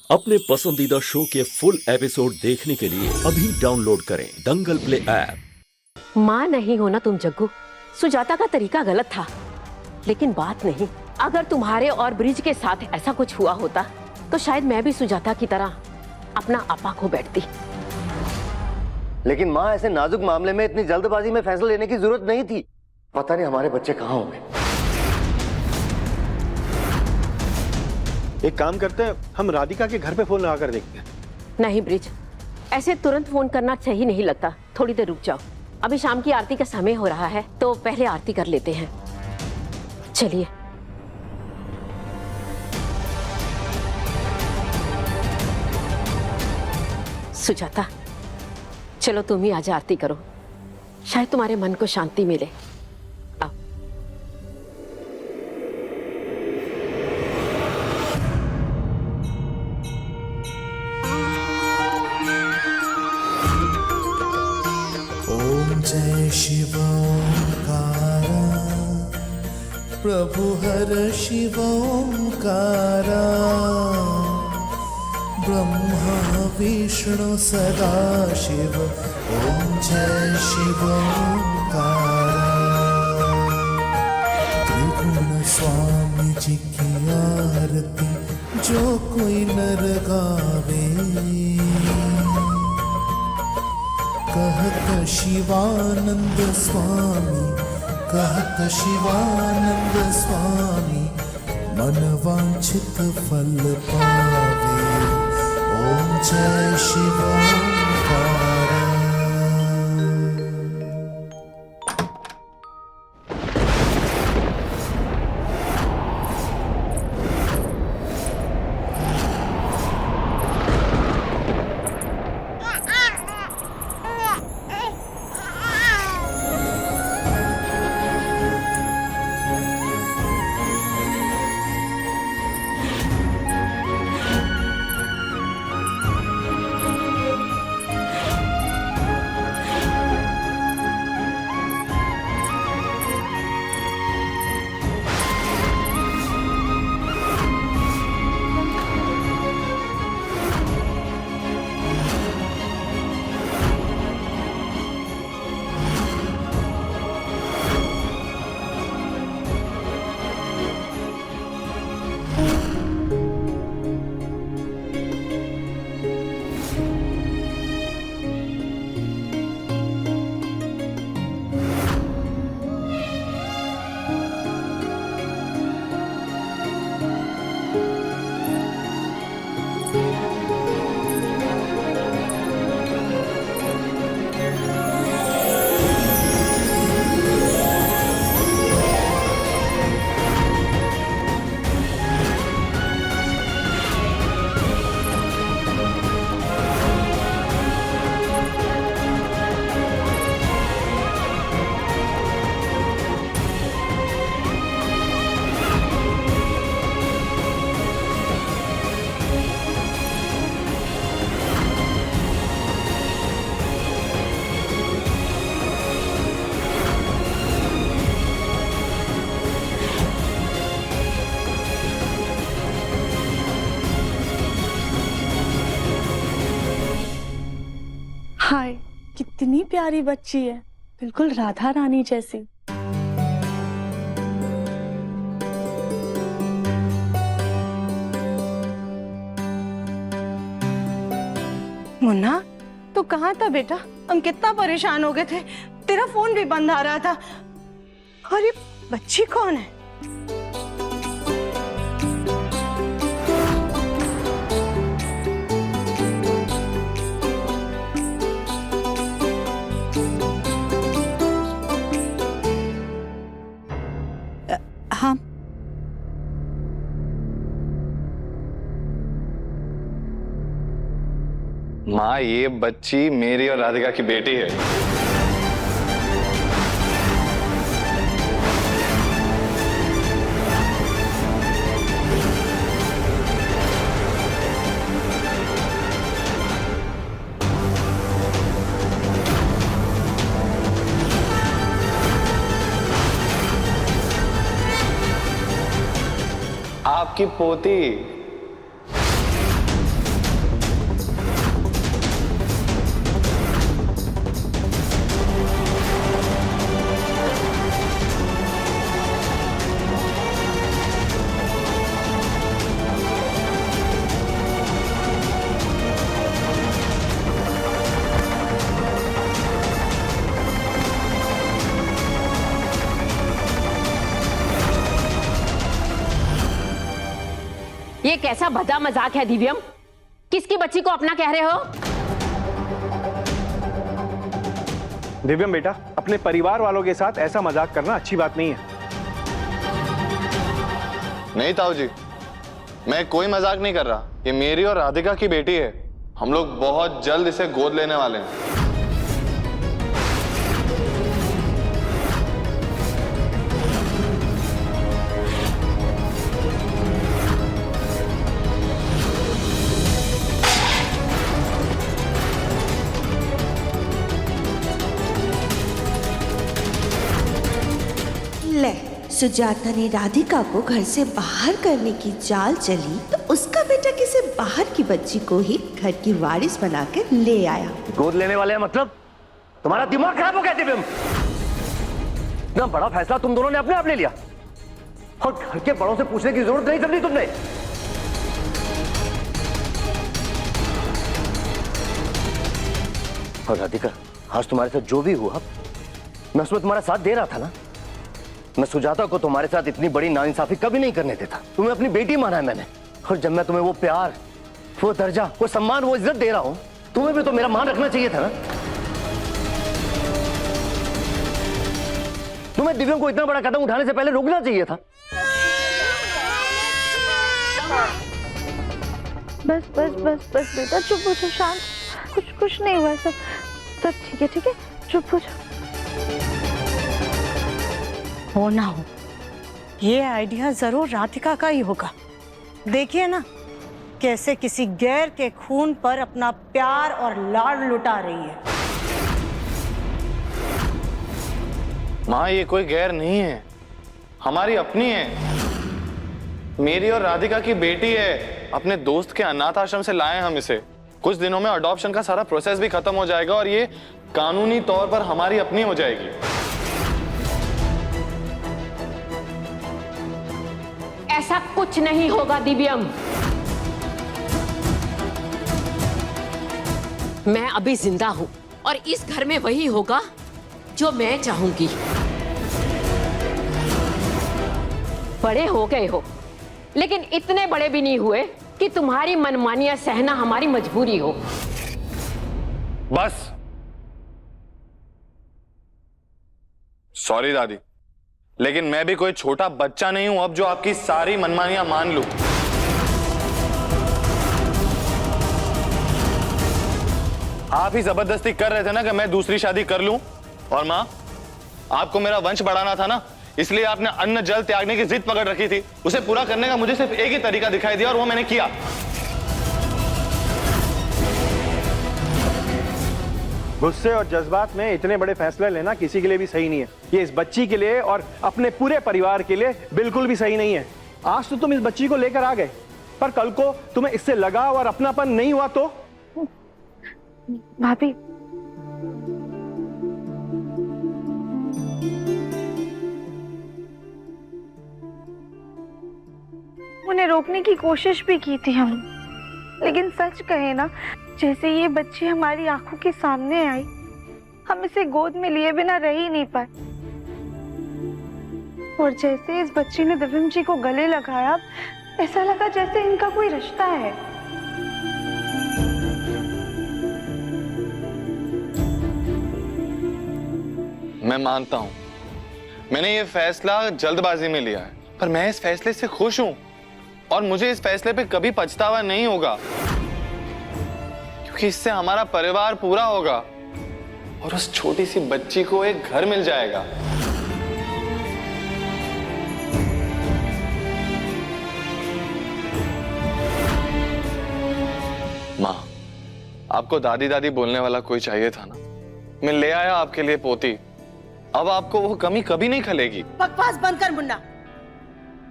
अपने पसंदीदा शो के फुल एपिसोड देखने के लिए अभी डाउनलोड करें दंगल प्ले ऐप। माँ नहीं हो ना तुम जग्गू। सुजाता का तरीका गलत था, लेकिन बात नहीं। अगर तुम्हारे और ब्रिज के साथ ऐसा कुछ हुआ होता तो शायद मैं भी सुजाता की तरह अपना आपा खो बैठती। लेकिन माँ, ऐसे नाजुक मामले में इतनी जल्दबाजी में फैसला लेने की जरूरत नहीं थी। पता नहीं हमारे बच्चे कहाँ होंगे। एक काम करते हैं, हम राधिका के घर पे फोन लगा कर देखते हैं। नहीं ब्रिज, ऐसे तुरंत फोन करना सही नहीं लगता। थोड़ी देर रुक जाओ, अभी शाम की आरती का समय हो रहा है तो पहले आरती कर लेते हैं। चलिए। सुजाता, चलो तुम ही आज आरती करो, शायद तुम्हारे मन को शांति मिले। आओ। ओम जय शिव ओंकारा, प्रभु हर शिव ओंकारा, ब्रह्मा विष्णु सदा शिव। ओम जय शिव ओंकारा, त्रिगुण स्वामी जी की आरती जो कोई नर गावे, कहत शिवानंद स्वामी, कहत शिवानंद स्वामी, मन वांछित फल पावे। ओम जय शिव ओंकारा। हाय, कितनी प्यारी बच्ची है, बिल्कुल राधा रानी जैसी। मुन्ना, तू कहाँ था बेटा? हम कितना परेशान हो गए थे, तेरा फोन भी बंद आ रहा था। और ये बच्ची कौन है? हाँ, माँ, ये बच्ची मेरी और राधिका की बेटी है। आपकी पोती। कैसा भद्दा मजाक है दिव्यम? किसकी बच्ची को अपना कह रहे हो? दिव्यम बेटा, अपने परिवार वालों के साथ ऐसा मजाक करना अच्छी बात नहीं है। नहीं ताऊ जी, मैं कोई मजाक नहीं कर रहा। ये मेरी और राधिका की बेटी है। हम लोग बहुत जल्द इसे गोद लेने वाले हैं। ले, सुजाता ने राधिका को घर से बाहर करने की चाल चली तो उसका बेटा किसी बाहर की बच्ची को ही घर की वारिस बनाकर ले आया। गोद लेने वाले हैं मतलब? तुम्हारा दिमाग खराब हो गया दिव्यम। इतना बड़ा फैसला तुम दोनों ने अपने आप ले लिया और घर के बड़ों से पूछने की जरूरत नहीं समझी तुमने। और राधिका, आज तुम्हारे साथ जो भी हुआ मैं उसमें तुम्हारा साथ दे रहा था ना। मैं सुजाता को तुम्हारे साथ इतनी बड़ी नाइंसाफी कभी नहीं करने देता। तुम्हें अपनी बेटी माना है मैंने, और जब मैं तुम्हें वो प्यार, वो दर्जा, वो सम्मान, वो इज्जत दे रहा हूं, तुम्हें भी तो मेरा मान रखना चाहिए था ना। तुम्हें दिव्यम को इतना बड़ा कदम उठाने से पहले रुकना चाहिए था। बस बस बस बस बेटा, चुप हो जाओ, शांत। कुछ नहीं हुआ, सब ठीक है, चुप हो जाओ। हो ना हो, ये आइडिया जरूर राधिका का ही होगा। देखिए ना कैसे किसी गैर के खून पर अपना प्यार और लाड लुटा रही है। माँ, ये कोई गैर नहीं है, हमारी अपनी है। मेरी और राधिका की बेटी है। अपने दोस्त के अनाथ आश्रम से लाए हम इसे। कुछ दिनों में अडॉप्शन का सारा प्रोसेस भी खत्म हो जाएगा और ये कानूनी तौर पर हमारी अपनी हो जाएगी। ऐसा कुछ नहीं होगा दिव्यम। मैं अभी जिंदा हूं और इस घर में वही होगा जो मैं चाहूंगी। बड़े हो गए हो, लेकिन इतने बड़े भी नहीं हुए कि तुम्हारी मनमानियां सहना हमारी मजबूरी हो। बस। सॉरी दादी, लेकिन मैं भी कोई छोटा बच्चा नहीं हूं अब जो आपकी सारी मनमानियां मान लूं। आप ही जबरदस्ती कर रहे थे ना कि मैं दूसरी शादी कर लूं। और मां, आपको मेरा वंश बढ़ाना था ना, इसलिए आपने अन्न जल त्यागने की जिद पकड़ रखी थी। उसे पूरा करने का मुझे सिर्फ एक ही तरीका दिखाई दिया और वो मैंने किया। गुस्से और जज्बात में इतने बड़े फैसले लेना किसी के लिए भी सही नहीं है। ये इस बच्ची के लिए और अपने पूरे परिवार के लिए बिल्कुल भी सही नहीं है। आज तो तुम इस बच्ची को लेकर आ गए, पर कल को तुम्हें इससे लगाव और अपनापन नहीं हुआ तो? भाभी, उन्हें रोकने की कोशिश भी की थी हम, लेकिन सच कहे ना, जैसे ये बच्ची हमारी आंखों के सामने आई, हम इसे गोद में लिए बिना रह ही नहीं पाए। और जैसे इस बच्ची ने दिव्यम जी को गले लगाया, ऐसा लगा जैसे इनका कोई रिश्ता है। मैं मानता हूं, मैंने ये फैसला जल्दबाजी में लिया है, पर मैं इस फैसले से खुश हूं और मुझे इस फैसले पे कभी पछतावा नहीं होगा, क्योंकि इससे हमारा परिवार पूरा होगा और उस छोटी सी बच्ची को एक घर मिल जाएगा। मां, आपको दादी दादी बोलने वाला कोई चाहिए था ना। मैं ले आया आपके लिए पोती। अब आपको वो कमी कभी नहीं खलेगी। बकवास बंद कर मुन्ना।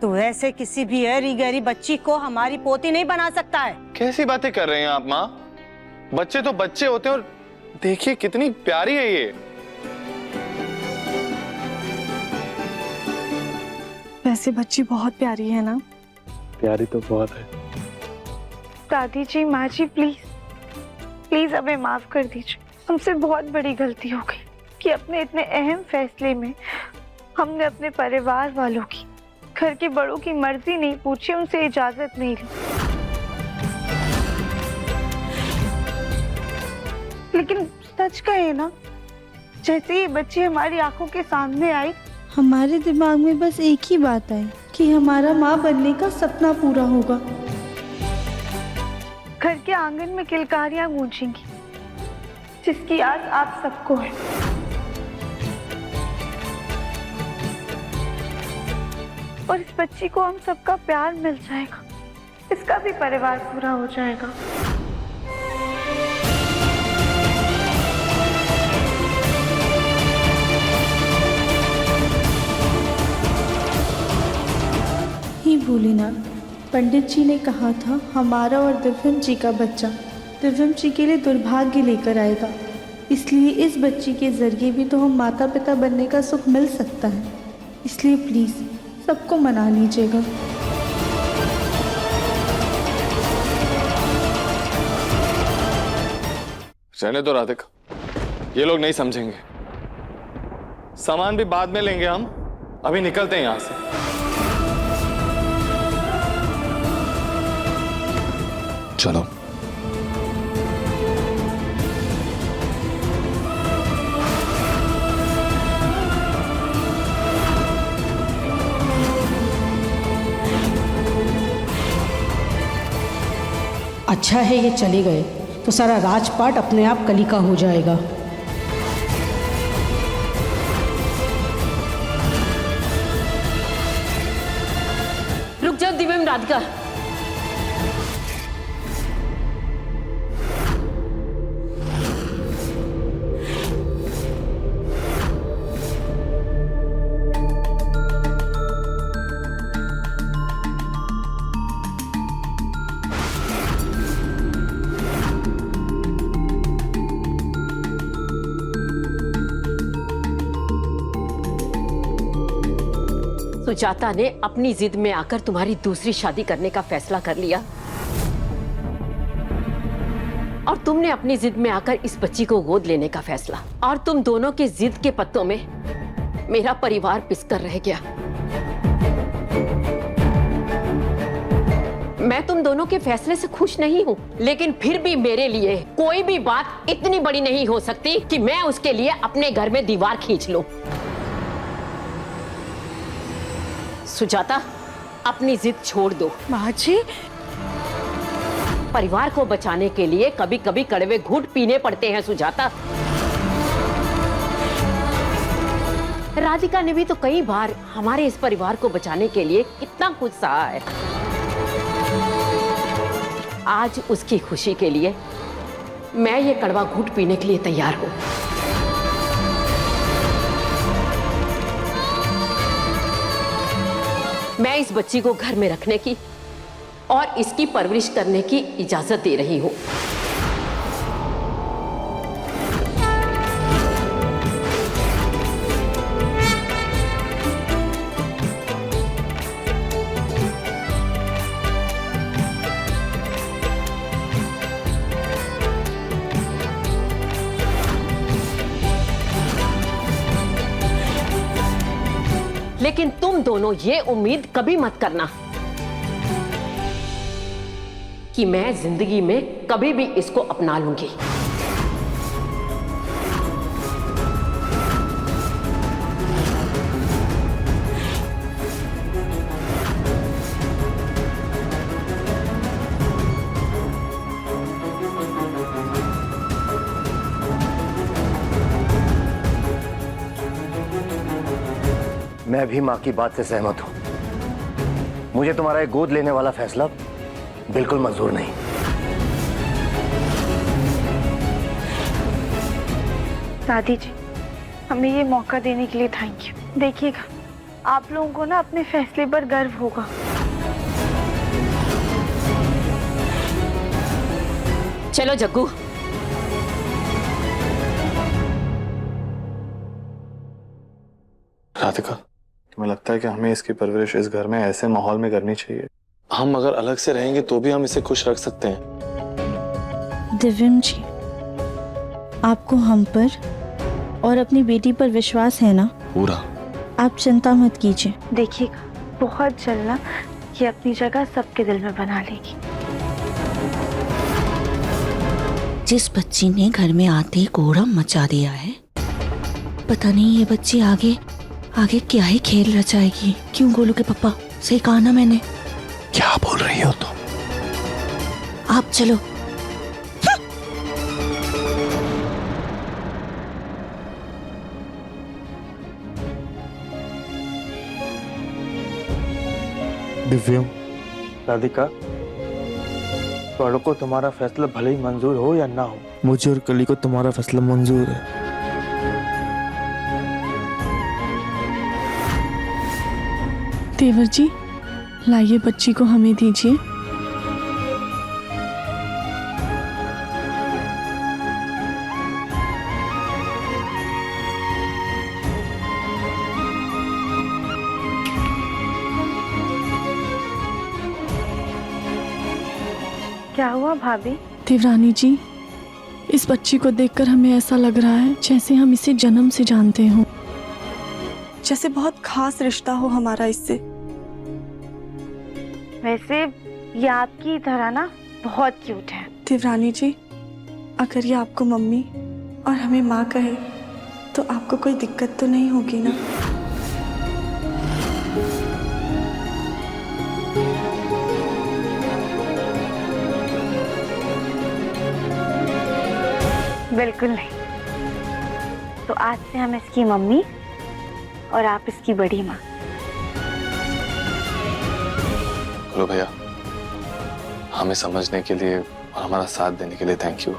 तू ऐसे किसी भी ऐरी गैरी बच्ची को हमारी पोती नहीं बना सकता है। कैसी बातें कर रहे हैं आप माँ? बच्चे तो बच्चे होते हैं और देखिए कितनी प्यारी है ये। वैसे बच्ची बहुत प्यारी है ना? प्यारी तो बहुत है। दादी जी, माँ जी, प्लीज प्लीज हमें माफ कर दीजिए। हमसे बहुत बड़ी गलती हो गई कि अपने इतने अहम फैसले में हमने अपने परिवार वालों की, घर के बड़ों की मर्जी नहीं पूछी, उनसे इजाजत नहीं ली। लेकिन सच कहे ना, जैसे ये बच्ची हमारी आंखों के सामने आई, हमारे दिमाग में बस एक ही बात आई कि हमारा माँ बनने का सपना पूरा होगा। घर के आंगन में किलकारियां गूंजेंगी, जिसकी आस आप सबको है। और इस बच्ची को हम सबका प्यार मिल जाएगा, इसका भी परिवार पूरा हो जाएगा। ही भोलेनाथ, पंडित जी ने कहा था हमारा और दिव्यम जी का बच्चा दिव्यम जी के लिए दुर्भाग्य लेकर आएगा, इसलिए इस बच्ची के जरिए भी तो हम माता पिता बनने का सुख मिल सकता है। इसलिए प्लीज सबको मना लीजिएगा। रहने दो राधिका, ये लोग नहीं समझेंगे। सामान भी बाद में लेंगे हम, अभी निकलते हैं यहां से। चलो। अच्छा है ये चले गए तो सारा राजपाट अपने आप कली का हो जाएगा। रुक जाओ दिव्यम, राधिका। सुजाता ने अपनी जिद में आकर तुम्हारी दूसरी शादी करने का फैसला कर लिया और तुमने अपनी जिद में आकर इस बच्ची को गोद लेने का फैसला, और तुम दोनों के जिद के पत्तों में मेरा परिवार पिसकर रह गया। मैं तुम दोनों के फैसले से खुश नहीं हूं, लेकिन फिर भी मेरे लिए कोई भी बात इतनी बड़ी नहीं हो सकती कि मैं उसके लिए अपने घर में दीवार खींच लूं। सुजाता, अपनी जिद छोड़ दो। माँ जी, परिवार को बचाने के लिए कभी कभी कड़वे घूंट पीने पड़ते हैं सुजाता। राधिका ने भी तो कई बार हमारे इस परिवार को बचाने के लिए कितना कुछ सहा है। आज उसकी खुशी के लिए मैं ये कड़वा घूंट पीने के लिए तैयार हूं। मैं इस बच्ची को घर में रखने की और इसकी परवरिश करने की इजाजत दे रही हूं। लेकिन तुम दोनों ये उम्मीद कभी मत करना कि मैं जिंदगी में कभी भी इसको अपना लूंगी। मैं भी माँ की बात से सहमत हूं। मुझे तुम्हारा ये गोद लेने वाला फैसला बिल्कुल मंजूर नहीं। दादी जी, हमें ये मौका देने के लिए थैंक यू। देखिएगा, आप लोगों को ना अपने फैसले पर गर्व होगा। चलो जग्गू। राधिका, तुम्हें लगता है कि हमें इसकी परवरिश इस घर में ऐसे माहौल में करनी चाहिए? हम अगर अलग से रहेंगे तो भी हम इसे खुश रख सकते हैं। दिव्यम जी, आपको हम पर और अपनी बेटी पर विश्वास है ना? पूरा। आप चिंता मत कीजिए। देखिएगा, बहुत जल्द ना ये अपनी जगह सबके दिल में बना लेगी। जिस बच्ची ने घर में आते ही कोहराम मचा दिया है, पता नहीं ये बच्ची आगे आगे क्या ही खेल रचाएगी। क्यों गोलू के पापा, सही कहा ना मैंने? क्या बोल रही हो तुम? आप चलो। दिव्यम, राधिका, को तुम्हारा फैसला भले ही मंजूर हो या ना हो, मुझे और कली को तुम्हारा फैसला मंजूर है। देवर जी, लाइए बच्ची को हमें दीजिए। क्या हुआ भाभी? देवरानी जी, इस बच्ची को देखकर हमें ऐसा लग रहा है जैसे हम इसे जन्म से जानते हों, जैसे बहुत खास रिश्ता हो हमारा इससे। वैसे ये आपकी तरह ना बहुत क्यूट है। देवरानी जी, अगर ये आपको मम्मी और हमें माँ कहे तो आपको कोई दिक्कत तो नहीं होगी ना? बिल्कुल नहीं। तो आज से हम इसकी मम्मी और आप इसकी बड़ी माँ। हेलो भैया, हमें समझने के लिए और हमारा साथ देने के लिए थैंक यू।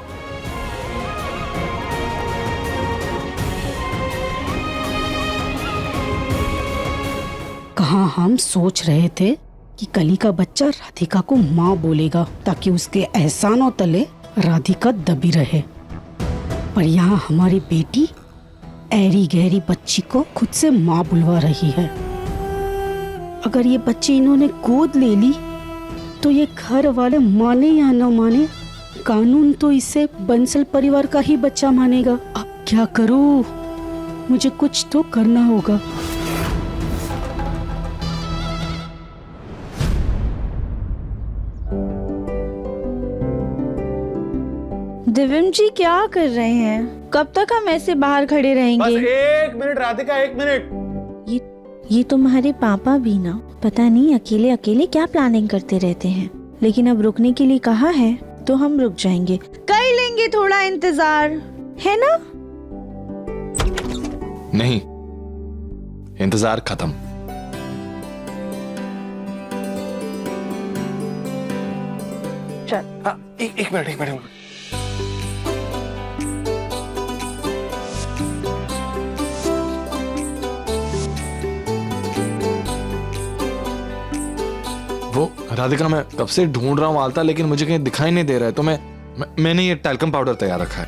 कहाँ हम सोच रहे थे कि कली का बच्चा राधिका को माँ बोलेगा ताकि उसके एहसानों तले राधिका दबी रहे, पर यहाँ हमारी बेटी ऐरी गहरी बच्ची को खुद से माँ बुलवा रही है। अगर ये बच्ची इन्होंने गोद ले ली तो ये घर वाले माने या न माने, कानून तो इसे बंसल परिवार का ही बच्चा मानेगा। अब क्या करूँ? मुझे कुछ तो करना होगा। दिव्यम जी, क्या कर रहे हैं? कब तक हम ऐसे बाहर खड़े रहेंगे? बस 1 मिनट राधिका, 1 मिनट। ये तुम्हारे पापा भी ना पता नहीं अकेले अकेले क्या प्लानिंग करते रहते हैं, लेकिन अब रुकने के लिए कहा है तो हम रुक जाएंगे। कर लेंगे थोड़ा इंतजार, है ना? नहीं, इंतजार खत्म। चल। हाँ, एक मिनट। वो राधिका, मैं कब से ढूंढ रहा हूँ आलता, लेकिन मुझे कहीं दिखाई नहीं दे रहा है, तो मैंने ये टैल्कम पाउडर तैयार रखा है।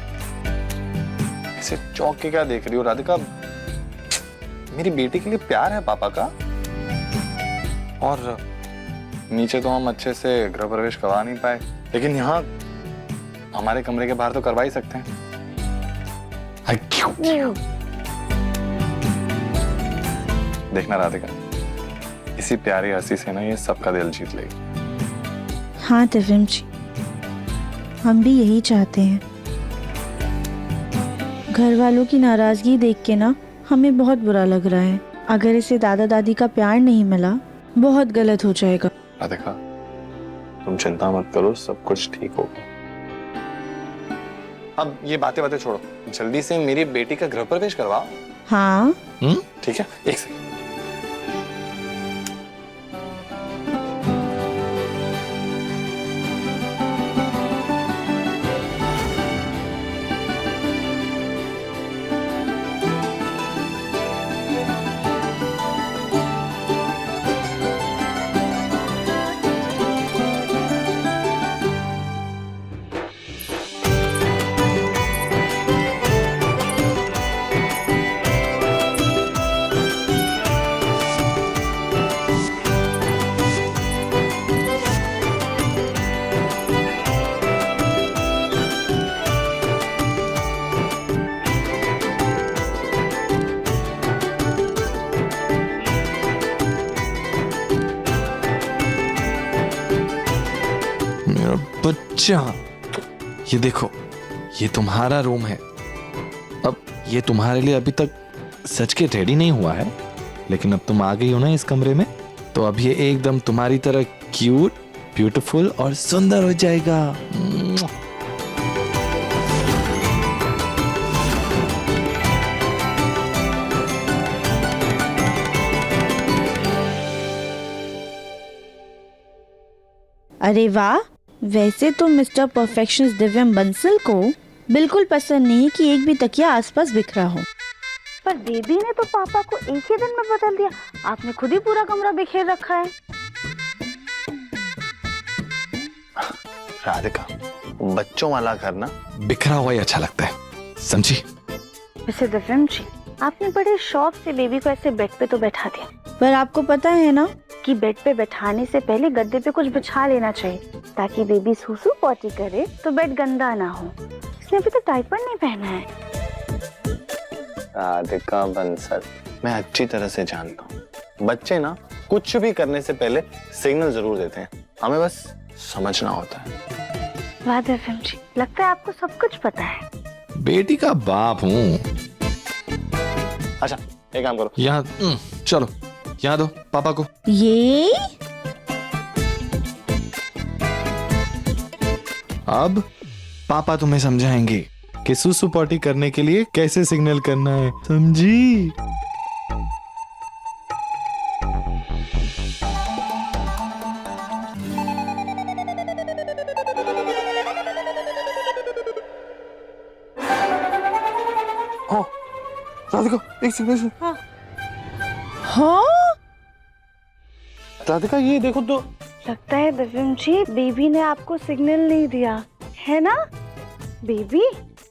ऐसे चौंक के क्या देख रही हो राधिका? मेरी बेटी के लिए प्यार है पापा का, और नीचे तो हम अच्छे से गृह प्रवेश करवा नहीं पाए, लेकिन यहाँ हमारे कमरे के बाहर तो करवा ही सकते हैं। देखना राधिका, इसी प्यारी हंसी से ना ये सबका दिल जीत लेगी। हाँ दिव्यम जी, हम भी यही चाहते हैं। घर वालों की नाराजगी देख के ना हमें बहुत बुरा लग रहा है। अगर इसे दादा दादी का प्यार नहीं मिला, बहुत गलत हो जाएगा। राधिका, तुम चिंता मत करो, सब कुछ ठीक होगा। अब ये बातें छोड़ो, जल्दी से मेरी बेटी का गृह प्रवेश करवाओ। हाँ ठीक है, एक सेकंड। बच्चा, ये देखो, ये तुम्हारा रूम है। अब ये तुम्हारे लिए अभी तक सच के रेडी नहीं हुआ है, लेकिन अब तुम आ गई हो ना इस कमरे में, तो अब ये एकदम तुम्हारी तरह क्यूट, ब्यूटीफुल और सुंदर हो जाएगा। अरे वाह, वैसे तो मिस्टर परफेक्शनिस्ट दिव्यम बंसल को बिल्कुल पसंद नहीं कि एक भी तकिया आसपास बिखरा हो। पर बेबी ने तो पापा को एक ही दिन में बदल दिया। आपने खुद ही पूरा कमरा बिखेर रखा है। राधिका, बच्चों वाला घर ना बिखरा हुआ ही अच्छा लगता है, समझी? वैसे दिव्यम जी, आपने बड़े शौक से बेबी को ऐसे बेड पे तो बैठा दिया, पर आपको पता है ना कि बेड पे बैठाने से पहले गद्दे पे कुछ बिछा लेना चाहिए ताकि बेबी सूसू पॉटी करे तो बेड गंदा ना हो। इसने अभी तो डायपर नहीं पहना है। राधिका बंसल, मैं अच्छी तरह से जानता हूँ, बच्चे ना कुछ भी करने से पहले सिग्नल जरूर देते हैं, हमें बस समझना होता है। वाह दिव्यम जी, लगता है आपको सब कुछ पता है। बेटी का बाप हूँ। अच्छा एक काम करो, यहाँ चलो, यहाँ दो पापा को। ये अब पापा तुम्हें समझाएंगे कि सुसु पॉटी करने के लिए कैसे सिग्नल करना है, समझी? राधिका एक सेकंड। हाँ राधिका ये देखो तो। लगता है दिव्यम जी बेबी ने आपको सिग्नल नहीं दिया है ना। बेबी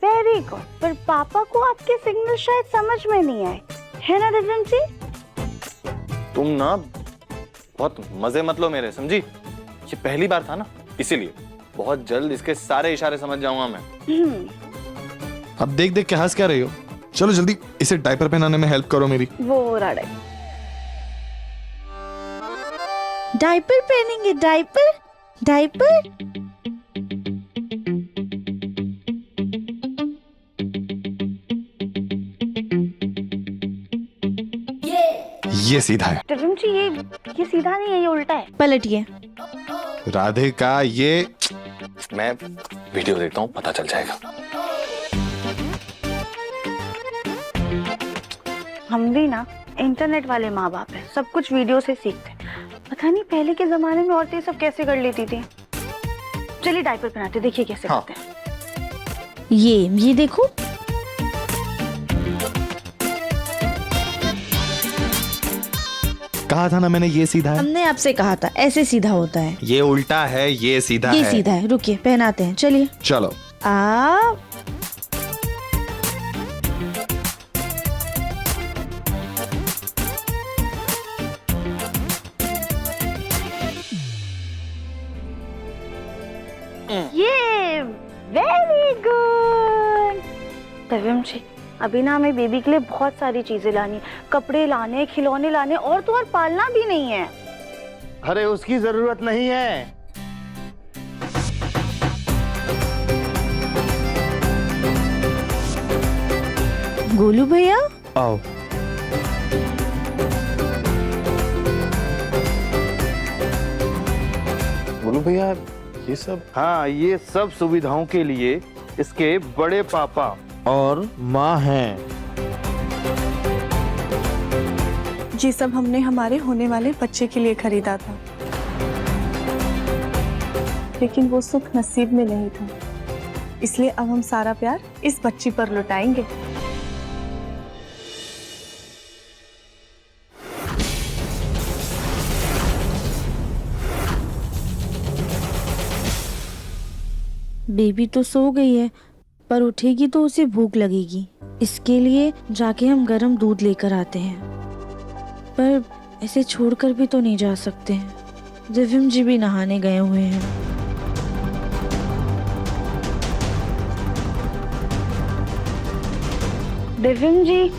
वेरी गुड, पर पापा को आपके सिग्नल शायद समझ में नहीं आए, है ना दिव्यम जी? तुम ना बहुत मजे मत लो मेरे, समझी? ये पहली बार था ना, इसीलिए बहुत जल्द इसके सारे इशारे समझ जाऊंगा मैं। अब देख देख के हंस क्या रही हो? चलो जल्दी इसे डायपर पहनाने में हेल्प करो मेरी। वो राड़े डायपर पहनेंगे, डायपर डायपर। ये सीधा है। दिव्यम जी ये सीधा नहीं है, ये उल्टा है। पलटिए। राधिका ये मैं वीडियो देखता हूँ, पता चल जाएगा। हम भी ना इंटरनेट वाले माँ बाप हैं, सब कुछ वीडियो से सीखते हैं। पता नहीं पहले के जमाने में औरतें सब कैसे कर लेती थी। चलिए डायपर पहनाते, देखिए कैसे करते हैं। ये देखो। कहा था ना मैंने, ये सीधा है। हमने आपसे कहा था ऐसे सीधा होता है। ये उल्टा है, ये सीधा है। ये सीधा है। रुकिए पहनाते हैं, चलिए। चलो। आप ये वेरी गुड। दिव्यम जी अभी ना हमें बेबी के लिए बहुत सारी चीजें लानी, कपड़े लाने, खिलौने लाने, और तो और पालना भी नहीं है। अरे उसकी जरूरत नहीं है। गोलू भैया आओ। बोलो भैया ये सब। हाँ, ये सब सुविधाओं के लिए इसके बड़े पापा और माँ हैं। ये सब हमने हमारे होने वाले बच्चे के लिए खरीदा था, लेकिन वो सुख नसीब में नहीं था, इसलिए अब हम सारा प्यार इस बच्ची पर लुटाएंगे। बेबी तो सो गई है, पर उठेगी तो उसे भूख लगेगी। इसके लिए जाके हम गर्म दूध लेकर आते हैं, पर ऐसे छोड़कर भी तो नहीं जा सकते हैं। दिव्यम जी भी नहाने गए हुए हैं। दिव्यम जी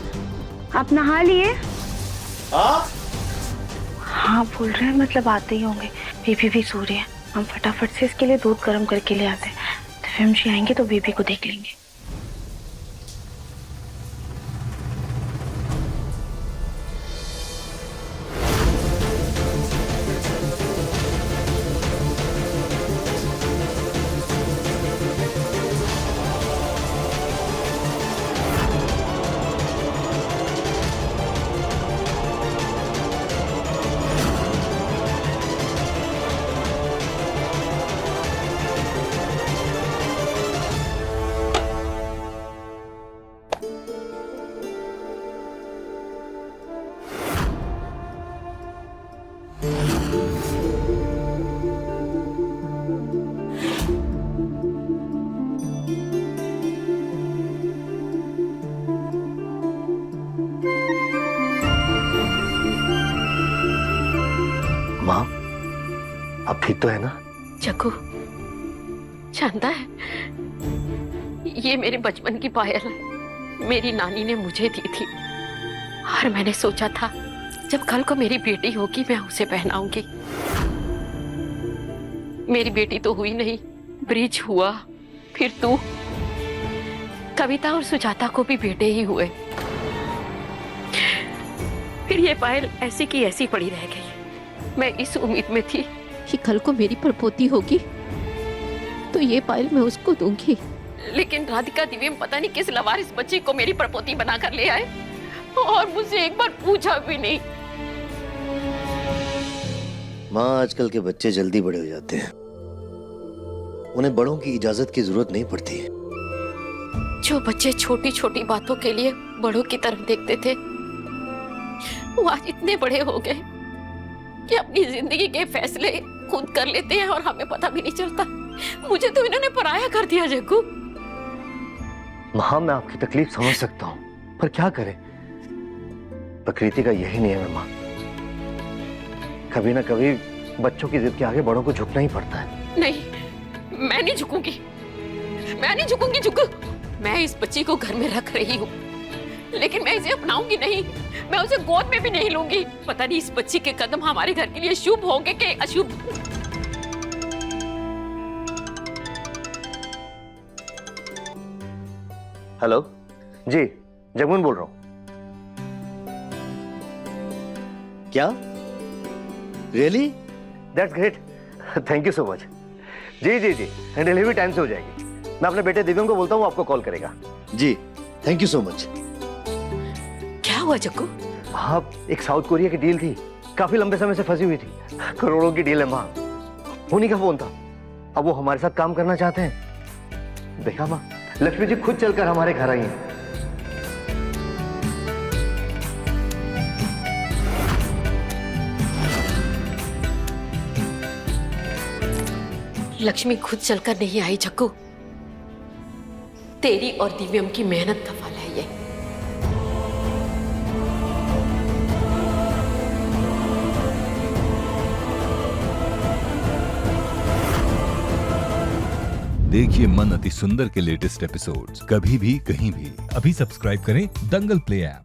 आप नहा लिए? हाँ बोल रहे हैं, मतलब आते ही होंगे। बेबी भी सो रही है, हम फटाफट से इसके लिए दूध गर्म करके ले आते हैं। दिव्यम जी आएंगे तो बेबी को देख लेंगे। माँ, अब ठीक तो है ना? जग्गू, जानता है, ये मेरे बचपन की पायल है, मेरी नानी ने मुझे दी थी और मैंने सोचा था जब कल को मेरी बेटी होगी मैं उसे पहनाऊंगी। मेरी बेटी तो हुई नहीं, ब्रिज हुआ, फिर तू, कविता और सुजाता को भी बेटे ही हुए। फिर ये पायल ऐसी की ऐसी पड़ी रह गई। मैं इस उम्मीद में थी कि कल को मेरी परपोती होगी तो ये पायल मैं उसको दूंगी, लेकिन राधिका दिव्यम पता नहीं किस लवारिस बच्ची को मेरी परपोती बनाकर ले आए और मुझसे एक बार पूछा भी नहीं। माँ, आजकल के बच्चे जल्दी बड़े हो जाते हैं, उन्हें बड़ों की इजाजत की जरूरत नहीं पड़ती है। जो बच्चे छोटी छोटी बातों के लिए बड़ों की तरफ देखते थे वो आज इतने बड़े हो गए कि अपनी जिंदगी के फैसले खुद कर लेते हैं और हमें पता भी नहीं चलता। मुझे तो इन्होंने पराया कर दिया जग्गू। माँ, मैं आपकी तकलीफ समझ सकता हूँ, पर क्या करें, प्रकृति का यही नियम है माँ। कभी ना कभी बच्चों की जिद के आगे बड़ों को झुकना ही पड़ता है। नहीं, मैं नहीं झुकूंगी, मैं नहीं झुकूंगी जग्गू। मैं इस बच्ची को घर में रख रही हूँ, लेकिन मैं इसे अपनाऊंगी नहीं, मैं उसे गोद में भी नहीं लूंगी। पता नहीं इस बच्ची के कदम हमारे घर के लिए शुभ होंगे कि अशुभ। हेलो जी, जगमोहन बोल रहा हूँ। क्या? Really? That's great, thank you so much. जी जी जी, डिलीवरी टाइम से हो जाएगी। मैं अपने बेटे दिव्यम को बोलता हूँ, आपको कॉल करेगा। जी, थैंक यू सो मच। क्या हुआ जग्गू? हाँ, एक साउथ कोरिया की डील थी, काफी लंबे समय से फंसी हुई थी, करोड़ों की डील है माँ। उन्हीं का फोन था, अब वो हमारे साथ काम करना चाहते हैं। देखा माँ, लक्ष्मी जी खुद चलकर हमारे घर आई हैं। लक्ष्मी खुद चलकर नहीं आई जग्गू, तेरी और दिव्यम की मेहनत का फल है ये। देखिए मन अति सुंदर के लेटेस्ट एपिसोड्स कभी भी कहीं भी। अभी सब्सक्राइब करें दंगल प्ले ऐप।